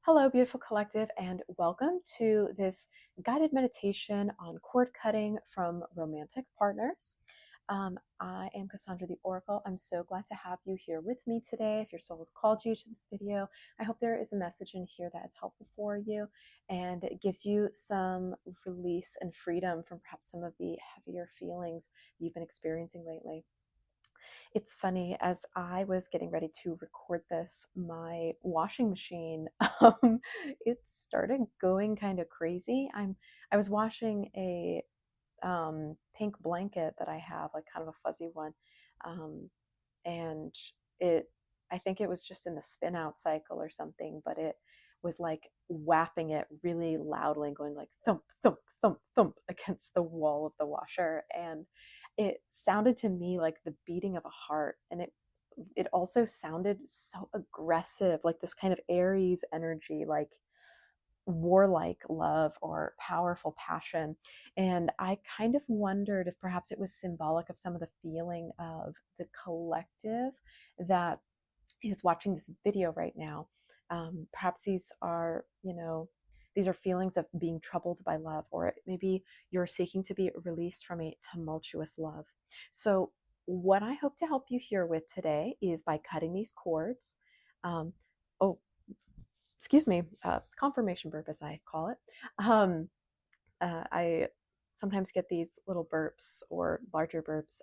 Hello, beautiful collective, and welcome to this guided meditation on cord cutting from romantic partners. I am Cassandra the Oracle. I'm so glad to have you here with me today. If your soul has called you to this video, I hope there is a message in here that is helpful for you and it gives you some release and freedom from perhaps some of the heavier feelings you've been experiencing lately. It's funny, as I was getting ready to record this, my washing machine, it started going kind of crazy. I was washing a pink blanket that I have, like kind of a fuzzy one, um, and it, I think it was just in the spin out cycle or something, but it was like whapping it really loudly and going like thump, thump, thump, thump against the wall of the washer. And it sounded to me like the beating of a heart. And it also sounded so aggressive, like this kind of Aries energy, like warlike love or powerful passion. And I kind of wondered if perhaps it was symbolic of some of the feeling of the collective that is watching this video right now. Perhaps these are, these are feelings of being troubled by love, or maybe you're seeking to be released from a tumultuous love. So, what I hope to help you here with today is by cutting these cords. Um, oh, excuse me, confirmation burp, as I call it. Um, I sometimes get these little burps or larger burps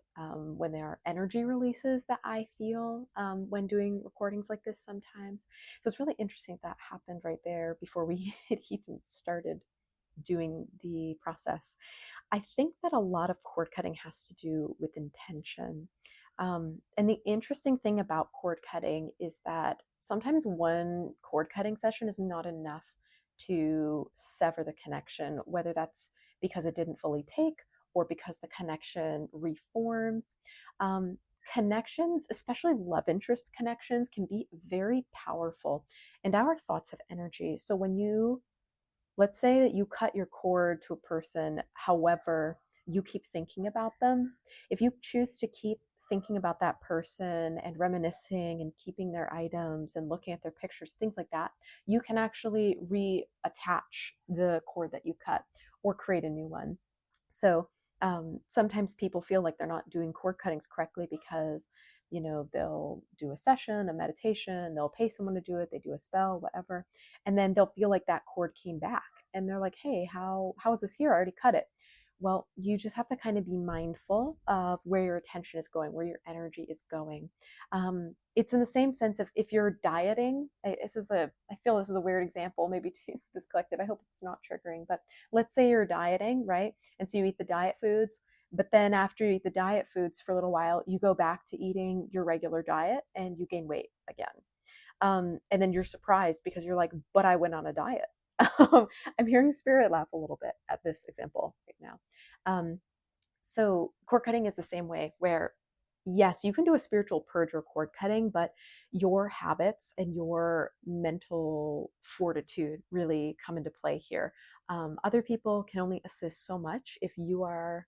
when there are energy releases that I feel when doing recordings like this sometimes. So it's really interesting that happened right there before we had even started doing the process. I think that a lot of cord cutting has to do with intention. And the interesting thing about cord cutting is that sometimes one cord cutting session is not enough to sever the connection, whether that's because it didn't fully take or because the connection reforms. Um, Connections, especially love interest connections, can be very powerful, and our thoughts have energy. So when you, let's say that you cut your cord to a person, however, you keep thinking about them. If you choose to keep thinking about that person and reminiscing and keeping their items and looking at their pictures, things like that, you can actually reattach the cord that you cut or create a new one. So sometimes people feel like they're not doing cord cuttings correctly because, they'll do a session, a meditation, they'll pay someone to do it, they do a spell, whatever, and then they'll feel like that cord came back, and they're like, "Hey, how is this here? I already cut it." Well, you just have to kind of be mindful of where your attention is going, where your energy is going. It's in the same sense of if you're dieting. I feel this is a weird example, maybe to this collective. I hope it's not triggering, but let's say you're dieting, right? And so you eat the diet foods, but then after you eat the diet foods for a little while, you go back to eating your regular diet and you gain weight again. And then you're surprised because you're like, but I went on a diet. I'm hearing spirit laugh a little bit at this example right now. So cord cutting is the same way, where yes, you can do a spiritual purge or cord cutting, but your habits and your mental fortitude really come into play here. Other people can only assist so much if you are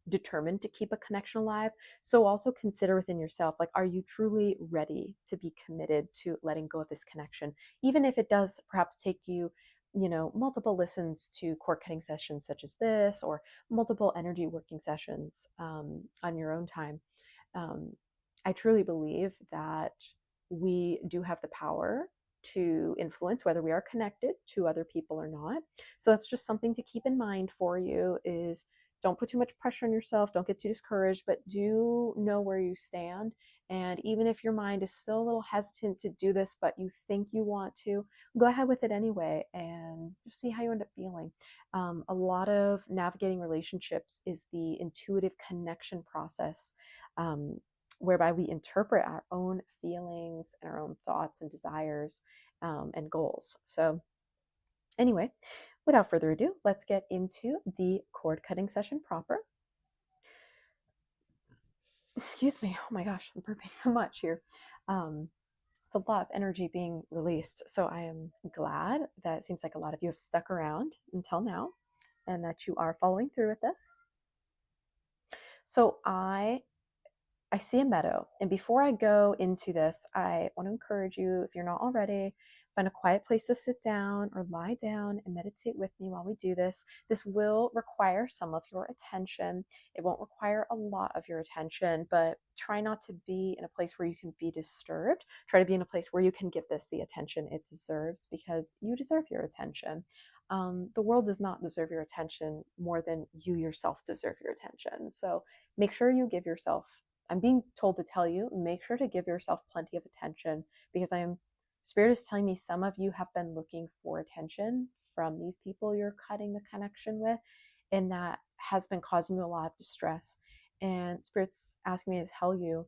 determined to keep a connection alive. So also consider within yourself, like, are you truly ready to be committed to letting go of this connection? Even if it does perhaps take you, multiple listens to cord cutting sessions such as this, or multiple energy working sessions on your own time. Um, I truly believe that we do have the power to influence whether we are connected to other people or not. So that's just something to keep in mind for you, is don't put too much pressure on yourself, don't get too discouraged, but do know where you stand. And even if your mind is still a little hesitant to do this, but you think you want to, go ahead with it anyway and just see how you end up feeling. A lot of navigating relationships is the intuitive connection process, whereby we interpret our own feelings and our own thoughts and desires and goals. So, anyway, without further ado, let's get into the cord cutting session proper. Excuse me. Oh my gosh, I'm burping so much here. It's a lot of energy being released. So I am glad that it seems like a lot of you have stuck around until now and that you are following through with this. So I see a meadow. And before I go into this, I want to encourage you, if you're not already, Find a quiet place to sit down or lie down and meditate with me while we do this. This will require some of your attention. It won't require a lot of your attention, but try not to be in a place where you can be disturbed. Try to be in a place where you can give this the attention it deserves, because you deserve your attention. The world does not deserve your attention more than you yourself deserve your attention. So make sure you give yourself, I'm being told to tell you, make sure to give yourself plenty of attention, because Spirit is telling me some of you have been looking for attention from these people you're cutting the connection with, and that has been causing you a lot of distress. And Spirit's asking me to tell you,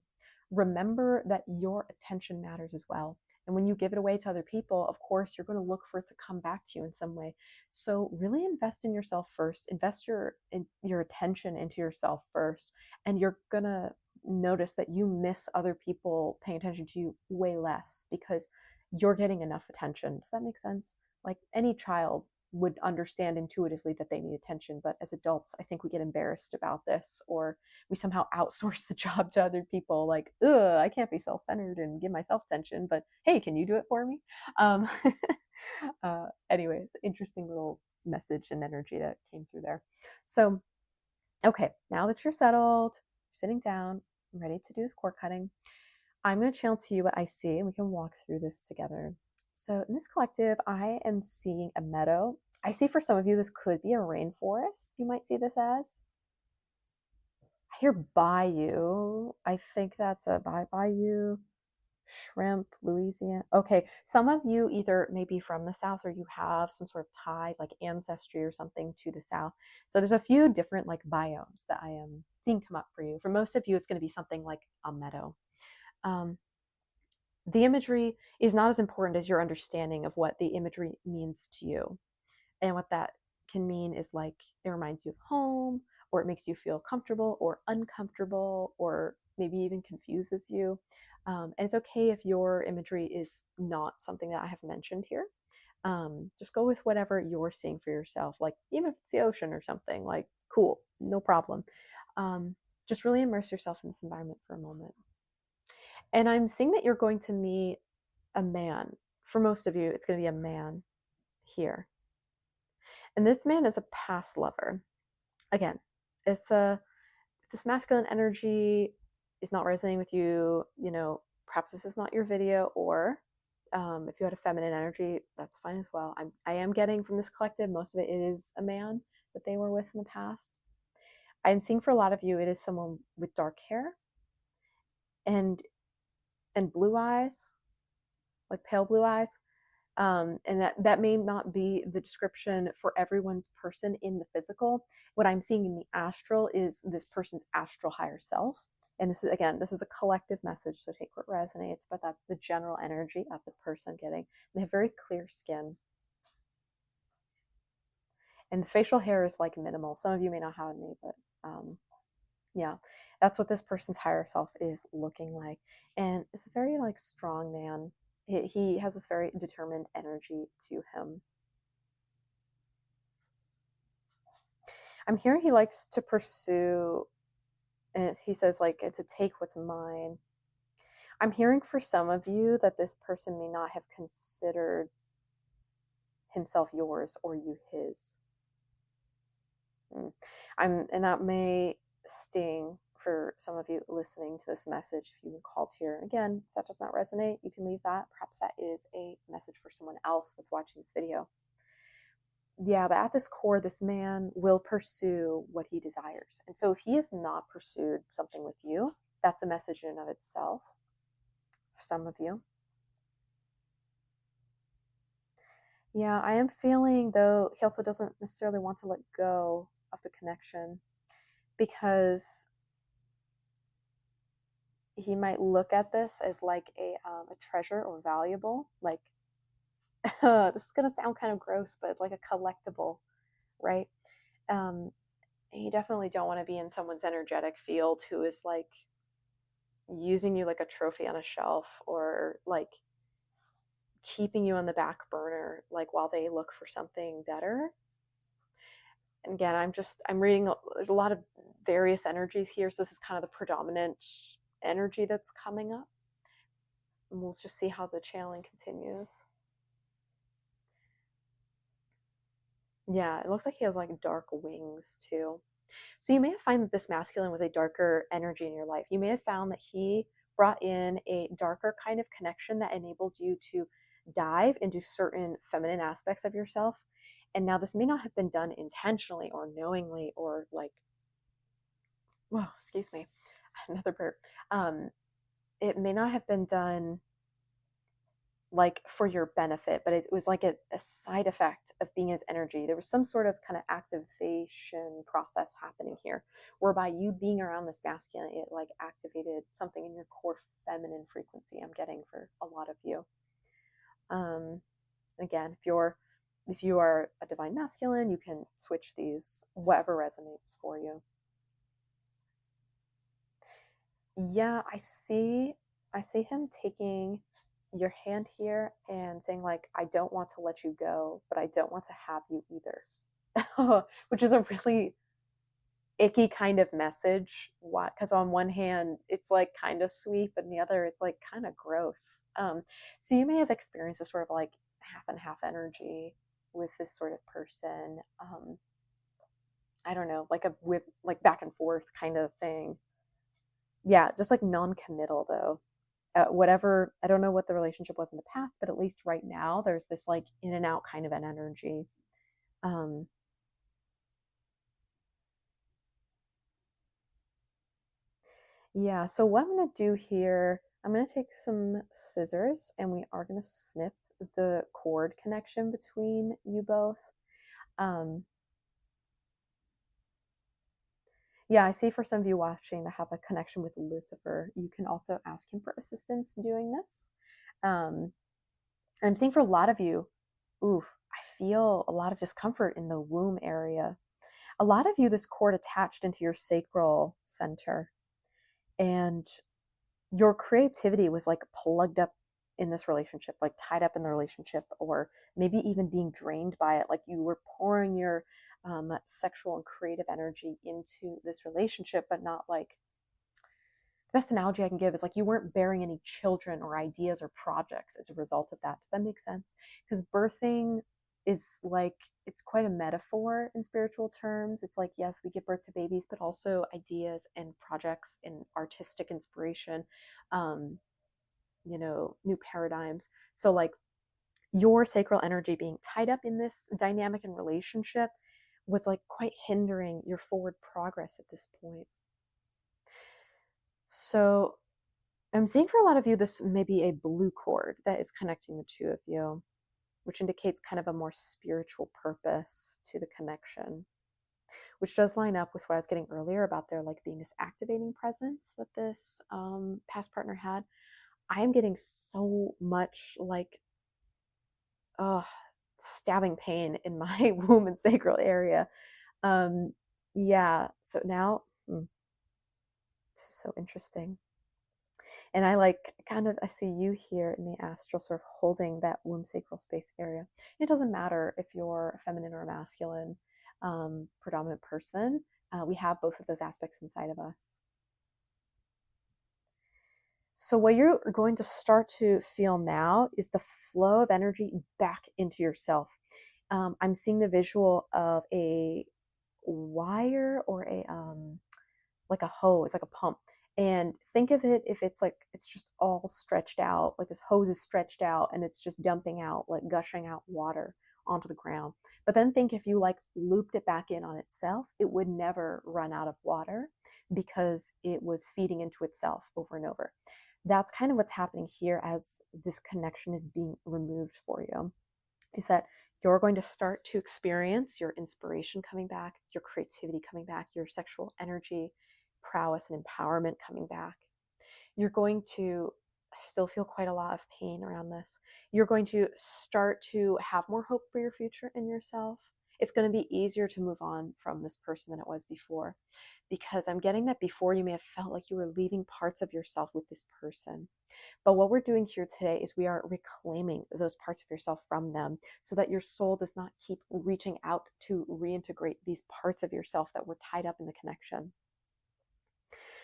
remember that your attention matters as well. And when you give it away to other people, of course, you're going to look for it to come back to you in some way. So really invest in yourself first. Invest your attention into yourself first, and you're going to notice that you miss other people paying attention to you way less, because you're getting enough attention. Does that make sense? Like, any child would understand intuitively that they need attention, but as adults, I think we get embarrassed about this, or we somehow outsource the job to other people. Like, ugh, I can't be self-centered and give myself attention, but hey, can you do it for me? Um, anyways, interesting little message and energy that came through there. So, okay, now that you're settled, you're sitting down, I'm ready to do this cord cutting, I'm going to channel to you what I see, and we can walk through this together. So in this collective, I am seeing a meadow. I see for some of you, this could be a rainforest. You might see this as. I hear bayou. I think that's a bayou, shrimp, Louisiana. Okay, some of you either maybe from the South, or you have some sort of tie, like ancestry or something, to the South. So there's a few different like biomes that I am seeing come up for you. For most of you, it's going to be something like a meadow. The imagery is not as important as your understanding of what the imagery means to you. And what that can mean is, like, it reminds you of home, or it makes you feel comfortable or uncomfortable, or maybe even confuses you. And it's okay if your imagery is not something that I have mentioned here. Just go with whatever you're seeing for yourself. Like, even if it's the ocean or something, like, cool, no problem. Just really immerse yourself in this environment for a moment. And I'm seeing that you're going to meet a man. For most of you, it's going to be a man here. And this man is a past lover. Again, this masculine energy is not resonating with you. Perhaps this is not your video, or if you had a feminine energy, that's fine as well. I am getting from this collective, most of it is a man that they were with in the past. I'm seeing for a lot of you, it is someone with dark hair and blue eyes, like pale blue eyes. And that may not be the description for everyone's person in the physical. What I'm seeing in the astral is this person's astral higher self. And this is a collective message, so take what resonates, but that's the general energy of the person getting. They have very clear skin. And the facial hair is like minimal. Some of you may not have any, but yeah, that's what this person's higher self is looking like. And it's a very like strong man. He has this very determined energy to him. I'm hearing he likes to pursue, and he says, like, to take what's mine. I'm hearing for some of you that this person may not have considered himself yours or you his. And that may sting for some of you listening to this message if you've been called here. Again, if that does not resonate, you can leave that. Perhaps that is a message for someone else that's watching this video. Yeah, but at this core, this man will pursue what he desires. And so if he has not pursued something with you, that's a message in and of itself for some of you. Yeah, I am feeling, though, he also doesn't necessarily want to let go of the connection, because he might look at this as like a treasure or valuable, like this is going to sound kind of gross, but like a collectible, right? You definitely don't want to be in someone's energetic field who is like using you like a trophy on a shelf, or like keeping you on the back burner, like while they look for something better. And again, I'm reading, there's a lot of various energies here, so this is kind of the predominant energy that's coming up. And we'll just see how the channeling continues. Yeah, it looks like he has like dark wings too. So you may have found that this masculine was a darker energy in your life. You may have found that he brought in a darker kind of connection that enabled you to dive into certain feminine aspects of yourself. And now this may not have been done intentionally or knowingly or like, whoa, excuse me, another burp. Um, it may not have been done like for your benefit, but it was like a side effect of being his energy. There was some sort of kind of activation process happening here, whereby you being around this masculine, it like activated something in your core feminine frequency. I'm getting for a lot of you. Um, again, if you are a divine masculine, you can switch these, whatever resonates for you. Yeah, I see him taking your hand here and saying like, I don't want to let you go, but I don't want to have you either. Which is a really icky kind of message. Why? Because on one hand, it's like kind of sweet, but on the other, it's like kind of gross. So you may have experienced a sort of like half and half energy with this sort of person. I don't know, like a whip, like back and forth kind of thing. Yeah, just like non-committal though. Whatever, I don't know what the relationship was in the past, but at least right now there's this like in and out kind of an energy. um yeah, so what I'm going to do here, I'm going to take some scissors and we are going to snip the cord connection between you both. um yeah, I see for some of you watching that have a connection with Lucifer, you can also ask him for assistance doing this. I'm seeing for a lot of you, ooh, I feel a lot of discomfort in the womb area. A lot of you, this cord attached into your sacral center, and your creativity was like plugged up in this relationship, like tied up in the relationship, or maybe even being drained by it. Like you were pouring your sexual and creative energy into this relationship, but not like, the best analogy I can give is like you weren't bearing any children or ideas or projects as a result of that. Does that make sense? Because birthing is like, it's quite a metaphor in spiritual terms. It's like, yes, we give birth to babies, but also ideas and projects and artistic inspiration, um, new paradigms. So, like, your sacral energy being tied up in this dynamic and relationship was like quite hindering your forward progress at this point. So, I'm seeing for a lot of you, this may be a blue cord that is connecting the two of you, which indicates kind of a more spiritual purpose to the connection, which does line up with what I was getting earlier about there like being this activating presence that this past partner had. I am getting so much like, uh, stabbing pain in my womb and sacral area. Um, yeah, so now, this is so interesting. And I like kind of, I see you here in the astral sort of holding that womb sacral space area. It doesn't matter if you're a feminine or a masculine predominant person. We have both of those aspects inside of us. So what you're going to start to feel now is the flow of energy back into yourself. I'm seeing the visual of a wire or a like a hose, like a pump. And think of it, if it's like it's just all stretched out, like this hose is stretched out and it's just dumping out, like gushing out water onto the ground. But then think if you like looped it back in on itself, it would never run out of water because it was feeding into itself over and over. That's kind of what's happening here as this connection is being removed for you, is that you're going to start to experience your inspiration coming back, your creativity coming back, your sexual energy, prowess, and empowerment coming back. You're going to still feel quite a lot of pain around this. You're going to start to have more hope for your future in yourself. It's going to be easier to move on from this person than it was before, because I'm getting that before you may have felt like you were leaving parts of yourself with this person. But what we're doing here today is we are reclaiming those parts of yourself from them so that your soul does not keep reaching out to reintegrate these parts of yourself that were tied up in the connection.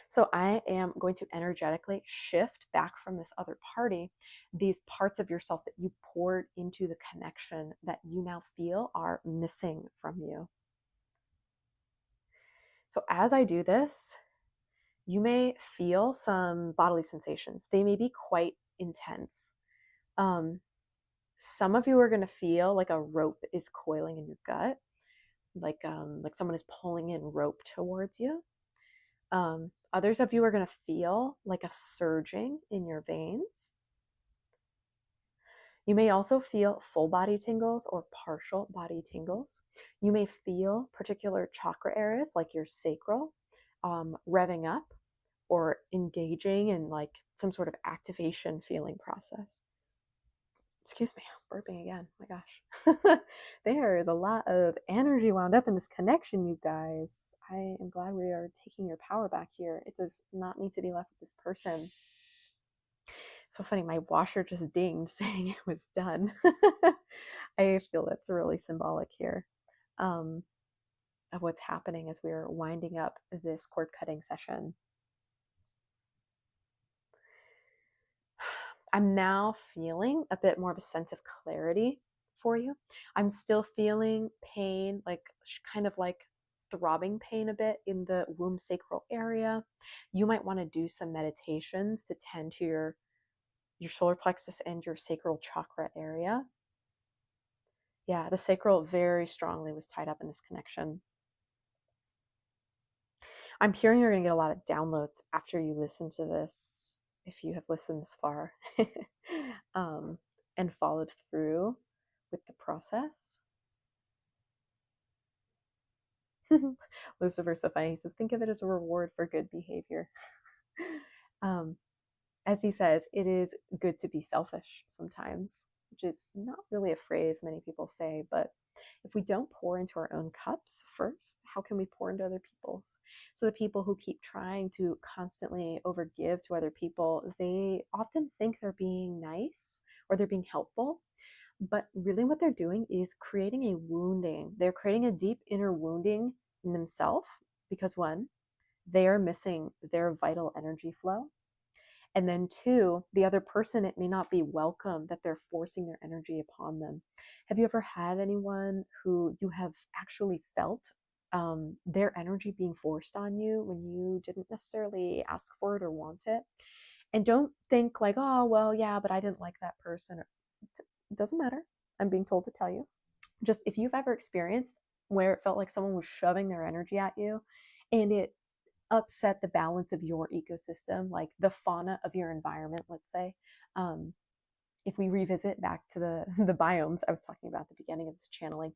So I am going to energetically shift back from this other party these parts of yourself that you poured into the connection that you now feel are missing from you. So as I do this, you may feel some bodily sensations. They may be quite intense. Um, some of you are going to feel like a rope is coiling in your gut, like someone is pulling in rope towards you. Others of you are going to feel like a surging in your veins. You may also feel full body tingles or partial body tingles. You may feel particular chakra areas like your sacral revving up or engaging in like some sort of activation feeling process. Excuse me, burping again. My gosh. There is a lot of energy wound up in this connection, you guys. I am glad we are taking your power back here. It does not need to be left with this person. So funny, my washer just dinged saying it was done. I feel that's really symbolic here of what's happening as we're winding up this cord cutting session. I'm now feeling a bit more of a sense of clarity for you. I'm still feeling pain, like kind of like throbbing pain a bit in the womb sacral area. You might want to do some meditations to tend to your solar plexus and your sacral chakra area. Yeah, the sacral very strongly was tied up in this connection. I'm hearing you're going to get a lot of downloads after you listen to this, if you have listened this far and followed through with the process. Lucifer so funny. He says, think of it as a reward for good behavior. As he says, it is good to be selfish sometimes, which is not really a phrase many people say, but if we don't pour into our own cups first, how can we pour into other people's? So the people who keep trying to constantly overgive to other people, they often think they're being nice or they're being helpful, but really what they're doing is creating a wounding. They're creating a deep inner wounding in themselves because one, they are missing their vital energy flow. And then two, the other person, it may not be welcome that they're forcing their energy upon them. Have you ever had anyone who you have actually felt their energy being forced on you when you didn't necessarily ask for it or want it? And don't think like, oh, well, yeah, but I didn't like that person. It doesn't matter. I'm being told to tell you. Just if you've ever experienced where it felt like someone was shoving their energy at you and it upset the balance of your ecosystem, like the fauna of your environment, let's say. If we revisit back to the biomes I was talking about at the beginning of this channeling,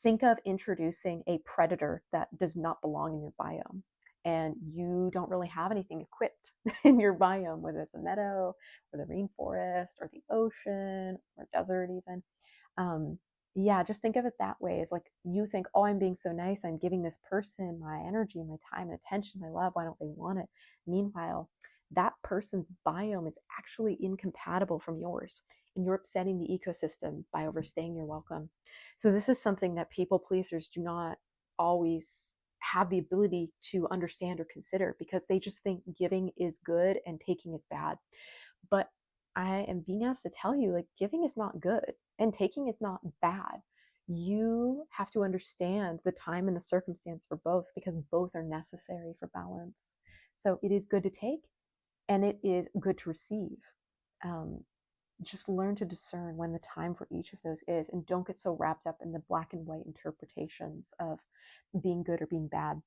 think of introducing a predator that does not belong in your biome. And you don't really have anything equipped in your biome, whether it's a meadow or the rainforest or the ocean or desert even. Yeah, just think of it that way. It's like you think, oh, I'm being so nice. I'm giving this person my energy, my time, and attention, my love. Why don't they want it? Meanwhile, that person's biome is actually incompatible from yours, and you're upsetting the ecosystem by overstaying your welcome. So this is something that people pleasers do not always have the ability to understand or consider because they just think giving is good and taking is bad. But I am being asked to tell you, like, giving is not good and taking is not bad. You have to understand the time and the circumstance for both because both are necessary for balance. So it is good to take and it is good to receive. Just learn to discern when the time for each of those is and don't get so wrapped up in the black and white interpretations of being good or being bad.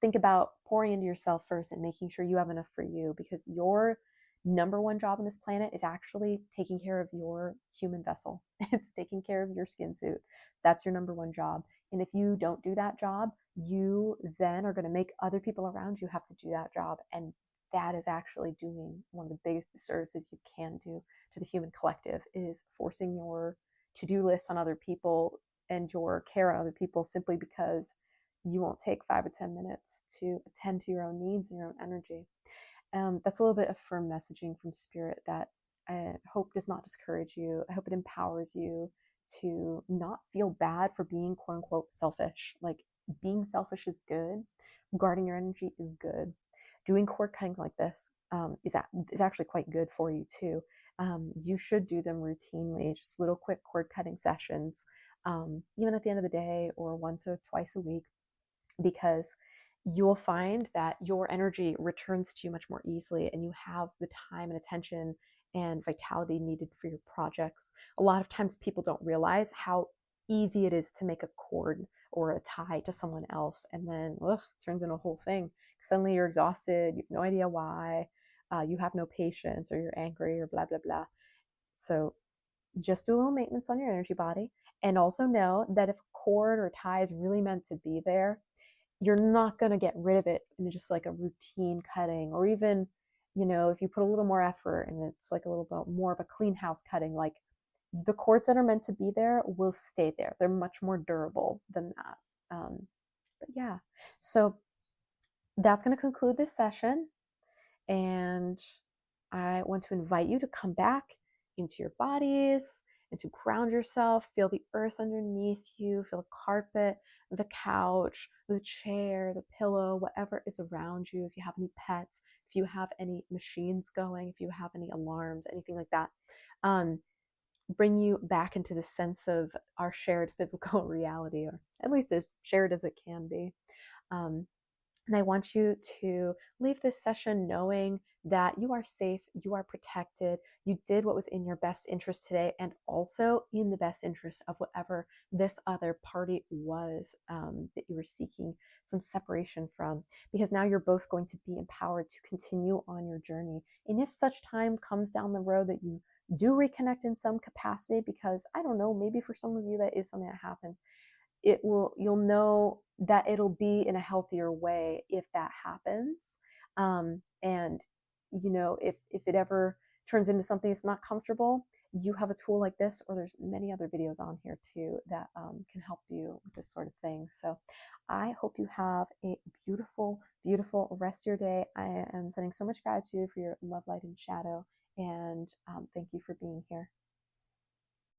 Think about pouring into yourself first and making sure you have enough for you because your number one job on this planet is actually taking care of your human vessel. It's taking care of your skin suit. That's your number one job. And if you don't do that job, you then are going to make other people around you have to do that job. And that is actually doing one of the biggest disservices you can do to the human collective is forcing your to-do lists on other people and your care on other people simply because you won't take 5 or 10 minutes to attend to your own needs and your own energy. That's a little bit of firm messaging from spirit that I hope does not discourage you. I hope it empowers you to not feel bad for being quote unquote selfish. Like being selfish is good, guarding your energy is good. Doing cord cuttings like this is actually quite good for you too. You should do them routinely, just little quick cord cutting sessions, even at the end of the day or once or twice a week, because you'll find that your energy returns to you much more easily and you have the time and attention and vitality needed for your projects. A lot of times people don't realize how easy it is to make a cord or a tie to someone else, and then turns into a whole thing. Suddenly you're exhausted, you have no idea why, you have no patience, or you're angry, or blah blah blah. So just do a little maintenance on your energy body, and also know that if a cord or tie is really meant to be there, you're not going to get rid of it in just like a routine cutting, or even, if you put a little more effort and it's like a little bit more of a clean house cutting, like the cords that are meant to be there will stay there. They're much more durable than that. But yeah, so that's going to conclude this session. And I want to invite you to come back into your bodies and to ground yourself. Feel the earth underneath you, feel the carpet, the couch, the chair, the pillow, whatever is around you. If you have any pets, if you have any machines going, if you have any alarms, anything like that, bring you back into the sense of our shared physical reality, or at least as shared as it can be. And I want you to leave this session knowing that you are safe, you are protected, you did what was in your best interest today, and also in the best interest of whatever this other party was, that you were seeking some separation from, because now you're both going to be empowered to continue on your journey. And if such time comes down the road that you do reconnect in some capacity, because I don't know, maybe for some of you that is something that happened, you'll know that it'll be in a healthier way if that happens. And if it ever turns into something that's not comfortable, you have a tool like this, or there's many other videos on here too that can help you with this sort of thing. So I hope you have a beautiful, beautiful rest of your day. I am sending so much gratitude for your love, light, and shadow, and thank you for being here.